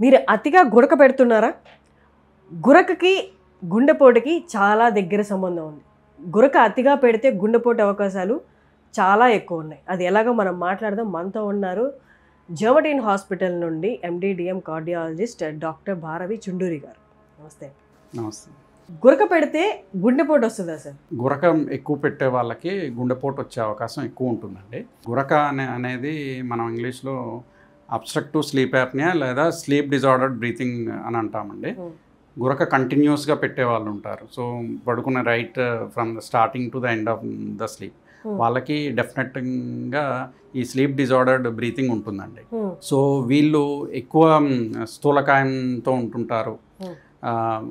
మీరు అతిగా గురక పెడుతున్నారా? గురకకి గుండెపోటుకి చాలా దగ్గర సంబంధం ఉంది. గురక అతిగా పెడితే గుండెపోటు అవకాశాలు చాలా ఎక్కువ ఉన్నాయి. అది ఎలాగో మనం మాట్లాడదాం. మనతో ఉన్నారు జర్మటీన్ హాస్పిటల్ నుండి MD DM cardiologist doctor Bharavi Chunduri గారు. నమస్తే. నమస్తే. గురక పెడితే గుండెపోటు వస్తుందా సార్? గురక ఎక్కువ పెట్టే వాళ్ళకి గుండెపోటు వచ్చే అవకాశం ఎక్కువ ఉంటుందండి. గురక అనేది మనం ఇంగ్లీష్లో అబ్స్ట్రక్టివ్ స్లీప్ యాప్నియా లేదా స్లీప్ డిజార్డర్డ్ బ్రీతింగ్ అని అంటామండి. గురక కంటిన్యూస్గా పెట్టే వాళ్ళు ఉంటారు. సో పడుకున్న right from the starting to the end of the sleep, వాళ్ళకి డెఫినెట్గా ఈ స్లీప్ డిజార్డర్డ్ బ్రీతింగ్ ఉంటుందండి. సో వీళ్ళు ఎక్కువ స్థూలకాయంతో ఉంటుంటారు.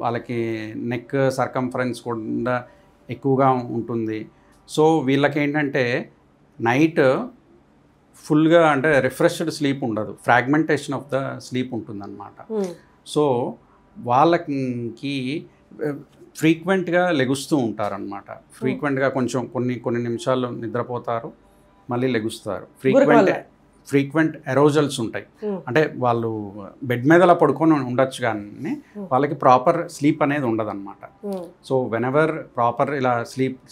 వాళ్ళకి నెక్ సర్కంఫరెన్స్ కూడా ఎక్కువగా ఉంటుంది. సో వీళ్ళకి ఏంటంటే నైట్ ఫుల్గా అంటే రిఫ్రెష్డ్ స్లీప్ ఉండదు, ఫ్రాగ్మెంటేషన్ ఆఫ్ ద స్లీప్ ఉంటుందన్నమాట. సో వాళ్ళకి ఫ్రీక్వెంట్గా లెగుస్తూ ఉంటారనమాట. ఫ్రీక్వెంట్గా కొంచెం కొన్ని నిమిషాలు నిద్రపోతారు, మళ్ళీ లెగుస్తారు. ఫ్రీక్వెంట్ ఎరోజల్స్ ఉంటాయి. అంటే వాళ్ళు బెడ్ మీద అలా పడుకొని ఉండొచ్చు, కానీ వాళ్ళకి ప్రాపర్ స్లీప్ అనేది ఉండదు అనమాట. సో వెనెవర్ ప్రాపర్ ఇలా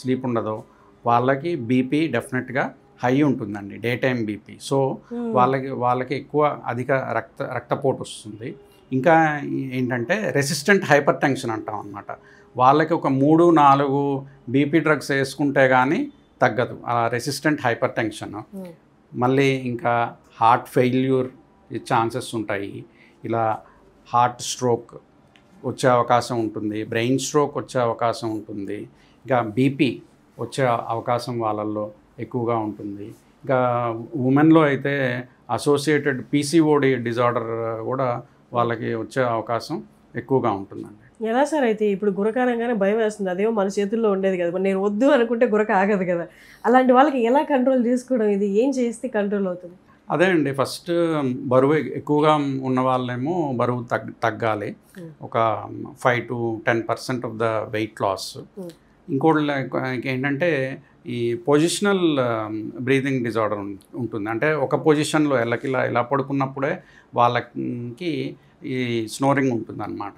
స్లీప్ ఉండదో వాళ్ళకి బీపీ డెఫినెట్గా హై ఉంటుందండి, డే టైం బీపీ. సో వాళ్ళకి ఎక్కువ అధిక రక్తపోటు వస్తుంది. ఇంకా ఏంటంటే రెసిస్టెంట్ హైపర్ టెన్షన్ అంటాం అనమాట. వాళ్ళకి ఒక 3-4 బీపీ డ్రగ్స్ వేసుకుంటే కానీ తగ్గదు ఆ రెసిస్టెంట్ హైపర్ టెన్షన్. మళ్ళీ ఇంకా హార్ట్ ఫెయిల్యూర్ ఛాన్సెస్ ఉంటాయి. ఇలా హార్ట్ స్ట్రోక్ వచ్చే అవకాశం ఉంటుంది, బ్రెయిన్ స్ట్రోక్ వచ్చే అవకాశం ఉంటుంది, ఇంకా బీపీ వచ్చే అవకాశం వాళ్ళల్లో ఎక్కువగా ఉంటుంది. ఇంకా ఉమెన్లో అయితే అసోసియేటెడ్ పీసీఓడి డిజార్డర్ కూడా వాళ్ళకి వచ్చే అవకాశం ఎక్కువగా ఉంటుందండి. ఎలా సార్ అయితే ఇప్పుడు గురక అనగానే భయం వేస్తుంది, అదేమో మన చేతుల్లో ఉండేది కదా, నేను వద్దు అనుకుంటే గురక ఆగదు కదా, అలాంటి వాళ్ళకి ఎలా కంట్రోల్ చేసుకోవడం, ఇది ఏం చేస్తే కంట్రోల్ అవుతుంది? అదే అండి, ఫస్ట్ బరువు ఎక్కువగా ఉన్న వాళ్ళేమో బరువు తగ్గాలి, ఒక 5-10% ఆఫ్ ద వెయిట్ లాస్. ఇంకోటి ఏంటంటే ఈ పొజిషనల్ బ్రీతింగ్ డిజార్డర్ ఉంటుంది. అంటే ఒక పొజిషన్లో ఇలా పడుకున్నప్పుడే వాళ్ళకి ఈ స్నోరింగ్ ఉంటుంది అనమాట.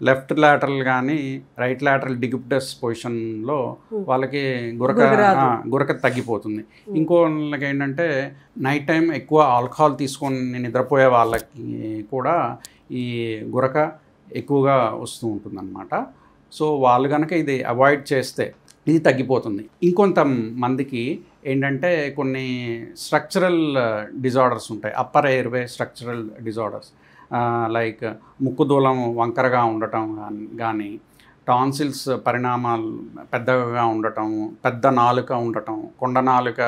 లెఫ్ట్ లాటరల్ కానీ రైట్ లాటరల్ డిగిప్టస్ పొజిషన్లో వాళ్ళకి గురక తగ్గిపోతుంది. ఇంకోళ్ళకి ఏంటంటే నైట్ టైం ఎక్కువ ఆల్కహాల్ తీసుకొని నిద్రపోయే వాళ్ళకి కూడా ఈ గురక ఎక్కువగా వస్తూ ఉంటుంది అనమాట. సో వాళ్ళు కనుక ఇది అవాయిడ్ చేస్తే ఇది తగ్గిపోతుంది. ఇంకొంతమందికి ఏంటంటే కొన్ని స్ట్రక్చరల్ డిజార్డర్స్ ఉంటాయి, upper airway structural disorders, like ముక్కుదూలం వంకరగా ఉండటం కానీ, టాన్సిల్స్ పరిణామాలు పెద్దగా ఉండటం, పెద్ద నాలుక ఉండటం, కొండ నాలుక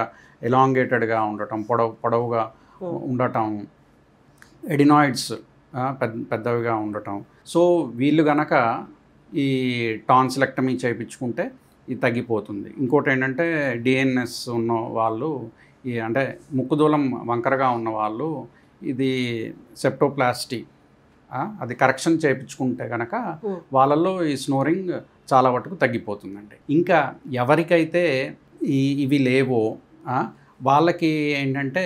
ఎలాంగేటెడ్గా ఉండటం, పొడవుగా ఉండటం, ఎడినాయిడ్స్ పెద్దవిగా ఉండటం. సో వీళ్ళు గనక ఈ టాన్సిలెక్టమీ చేయించుకుంటే ఇది తగ్గిపోతుంది. ఇంకోటి ఏంటంటే డిఎన్ఎస్ ఉన్న వాళ్ళు, అంటే ముక్కుదూలం వంకరగా ఉన్న వాళ్ళు ఇది సెప్టోప్లాస్టీ అది కరెక్షన్ చేయించుకుంటే కనుక వాళ్ళల్లో ఈ స్నోరింగ్ చాలా వరకు తగ్గిపోతుందండి. ఇంకా ఎవరికైతే ఇవి లేవో వాళ్ళకి ఏంటంటే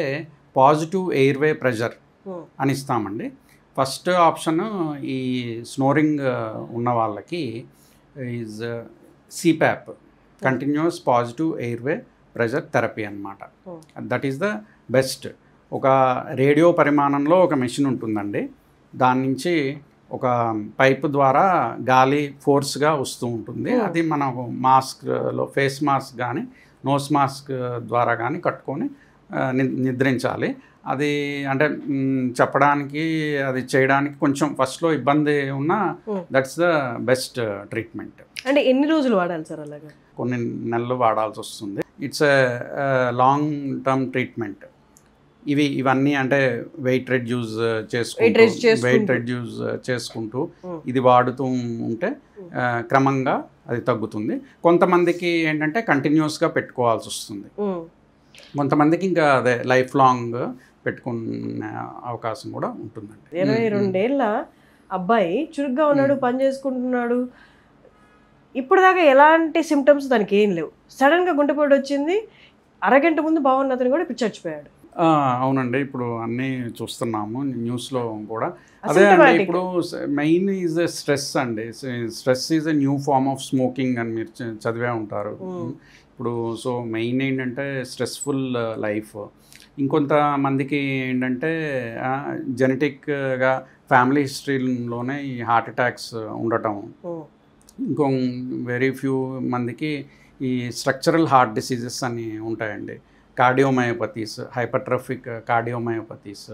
పాజిటివ్ ఎయిర్వే ప్రెషర్ అని ఇస్తామండి. ఫస్ట్ ఆప్షన్ ఈ స్నోరింగ్ ఉన్న వాళ్ళకి is CPAP, continuous positive airway pressure therapy అన్నమాట. That is the best. ఒక రేడియో పరిమాణంలో ఒక మెషిన్ ఉంటుందండి, దాని నుంచి ఒక పైపు ద్వారా గాలి ఫోర్స్గా వస్తూ ఉంటుంది. అది మనం మాస్క్లో ఫేస్ మాస్క్ కానీ నోస్ మాస్క్ ద్వారా కానీ కట్టుకొని నిద్రించాలి. అది అంటే చెప్పడానికి అది చేయడానికి కొంచెం ఫస్ట్లో ఇబ్బంది ఉన్నా దట్స్ ద బెస్ట్ ట్రీట్మెంట్. అంటే ఎన్ని రోజులు వాడాలి సార్? అలాగా కొన్ని నెలలు వాడాల్సి వస్తుంది. It's a long term treatment. ఇవన్నీ అంటే వెయిట్ రెడ్యూస్ చేసుకుంటూ ఇది వాడుతూ ఉంటే క్రమంగా అది తగ్గుతుంది. కొంతమందికి ఏంటంటే కంటిన్యూస్గా పెట్టుకోవాల్సి వస్తుంది, కొంతమందికి ఇంకా అదే లైఫ్ లాంగ్ పెట్టుకునే అవకాశం కూడా ఉంటుందండి. 22 ఏళ్ళ అబ్బాయి చురుగ్గా ఉన్నాడు, పని చేసుకుంటున్నాడు, ఇప్పుడు దాకా ఎలాంటి సిమ్టమ్స్ దానికి ఏం లేవు. సడన్గా గుండెపోటు వచ్చింది, అరగంట ముందు బాగున్న అతను కూడా ఇప్పుడు చచ్చిపోయాడు. అవునండి, ఇప్పుడు అన్నీ చూస్తున్నాము న్యూస్లో కూడా. అదే అండి, ఇప్పుడు మెయిన్ ఈజ్ స్ట్రెస్ అండి. Stress is a new form of smoking అని మీరు చదివే ఉంటారు. ఇప్పుడు సో మెయిన్ ఏంటంటే స్ట్రెస్ఫుల్ లైఫ్. ఇంకొంతమందికి ఏంటంటే జెనెటిక్గా ఫ్యామిలీ హిస్టరీలోనే ఈ హార్ట్ అటాక్స్ ఉండటం. ఇంకో వెరీ ఫ్యూ మందికి ఈ స్ట్రక్చరల్ హార్ట్ డిసీజెస్ అని ఉంటాయండి. Cardiomyopathies, hypertrophic cardiomyopathies.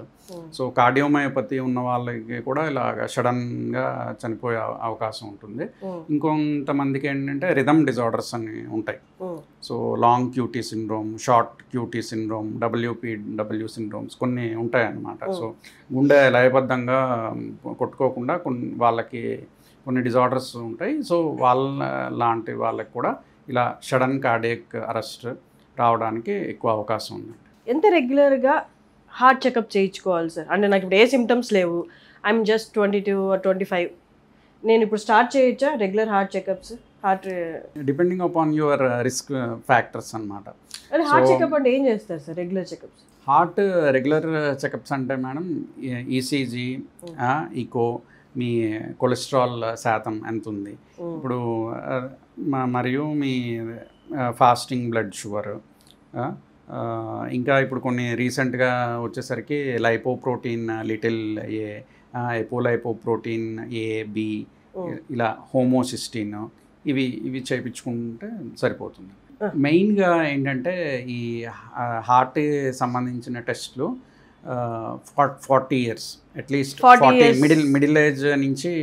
So cardiomyopathy ఉన్న వాళ్ళకి కూడా ఇలాగ సడన్గా చనిపోయే అవకాశం ఉంటుంది. ఇంకొంతమందికి ఏంటంటే రిథమ్ డిజార్డర్స్ అని ఉంటాయి. So long QT syndrome, short QT syndrome, WPW syndromes కొన్ని ఉంటాయి అన్నమాట. సో గుండె లయబద్ధంగా కొట్టుకోకుండా వాళ్ళకి కొన్ని డిజార్డర్స్ ఉంటాయి. సో లాంటి వాళ్ళకి కూడా ఇలా సడన్ కార్డియక్ అరెస్ట్ రావడానికి ఎక్కువ అవకాశం ఉంది. ఎంత రెగ్యులర్గా హార్ట్ చెకప్ చేయించుకోవాలి సార్? అంటే నాకు ఇప్పుడు ఏ సిమ్టమ్స్ లేవు, ఐఎమ్ జస్ట్ 22 or 25, నేను ఇప్పుడు స్టార్ట్ చేయొచ్చా regular heart checkups? Depending upon your risk factors అన్నమాట. అంటే హార్ట్ చెకప్ అంటే ఏం చేస్తారు sir regular checkups? Heart regular checkups అంటే మేడం ఈసీజీ, ఈకో, మీ కొలెస్ట్రాల్ శాతం ఎంత ఉంది, ఇప్పుడు మరియు మీ ఫాస్టింగ్ బ్లడ్ షుగర్, ఇంకా ఇప్పుడు కొన్ని రీసెంట్గా వచ్చేసరికి lipoprotein little A, apolipoprotein A, B, ఇలా హోమోసిస్టిన్, ఇవి చేయించుకుంటే సరిపోతుంది. మెయిన్గా ఏంటంటే ఈ హార్ట్ సంబంధించిన టెస్ట్లు 40 years అట్లీస్ట్ 40 మిడిల్ ఏజ్ నుంచి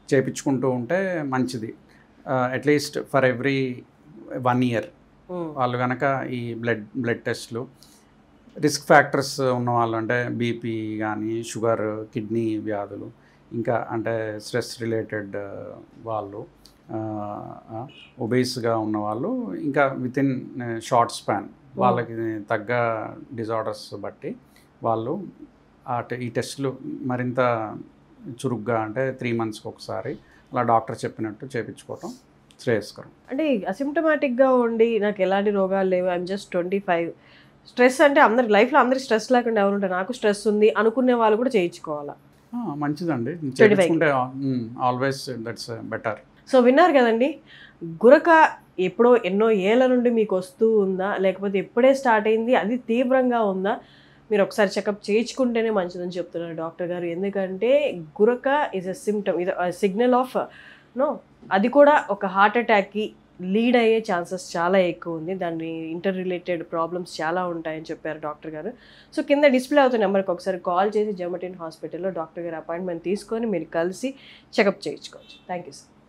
చేయించుకుంటూ ఉంటే మంచిది. అట్లీస్ట్ ఫర్ ఎవ్రీ 1 year వాళ్ళు కనుక ఈ బ్లడ్ టెస్ట్లు, రిస్క్ ఫ్యాక్టర్స్ ఉన్నవాళ్ళు అంటే బీపీ కానీ, షుగర్, కిడ్నీ వ్యాధులు, ఇంకా అంటే స్ట్రెస్ రిలేటెడ్ వాళ్ళు, ఒబేస్గా ఉన్నవాళ్ళు, ఇంకా వితిన్ షార్ట్ స్పాన్ వాళ్ళకి తగ్గ డిజార్డర్స్ బట్టి వాళ్ళు ఈ టెస్టులు మరింత చురుగ్గా అంటే 3 monthsకి ఒకసారి అలా డాక్టర్ చెప్పినట్టు చేయించుకోవటం శ్రేయస్కరం. అంటే అసిమ్టమాటిక్గా ఉండి నాకు ఎలాంటి రోగాలు లేవు, ఐఎమ్ జస్ట్ 25, స్ట్రెస్ అంటే అందరి లైఫ్లో అందరికి స్ట్రెస్ లేకుండా ఎవరు ఉంటారు, నాకు స్ట్రెస్ ఉంది అనుకునే వాళ్ళు కూడా చేయించుకోవాలా? మంచిదండి, చేయించుకుంటే ఆల్వేస్ దట్స్ బెటర్. సో విన్నారు కదండి, గురక ఎప్పుడో ఎన్నో ఏళ్ళ నుండి మీకు వస్తూ ఉందా, లేకపోతే ఎప్పుడే స్టార్ట్ అయింది, అది తీవ్రంగా ఉందా, మీరు ఒకసారి చెకప్ చేయించుకుంటేనే మంచిదని చెప్తున్నారు డాక్టర్ గారు. ఎందుకంటే గురక ఈజ్ ఎ సిమ్టమ్, ఇది సిగ్నల్ ఆఫ్ అది కూడా ఒక హార్ట్ అటాక్కి లీడ్ అయ్యే ఛాన్సెస్ చాలా ఎక్కువ ఉంది. దాన్ని ఇంటర్ రిలేటెడ్ ప్రాబ్లమ్స్ చాలా ఉంటాయని చెప్పారు డాక్టర్ గారు. సో కింద డిస్ప్లే అవుతున్న నెంబర్కి ఒకసారి కాల్ చేసి జెమటిన్ హాస్పిటల్లో డాక్టర్ గారు అపాయింట్మెంట్ తీసుకొని మీరు కలిసి చెకప్ చేయించుకోవచ్చు. Thank you sir.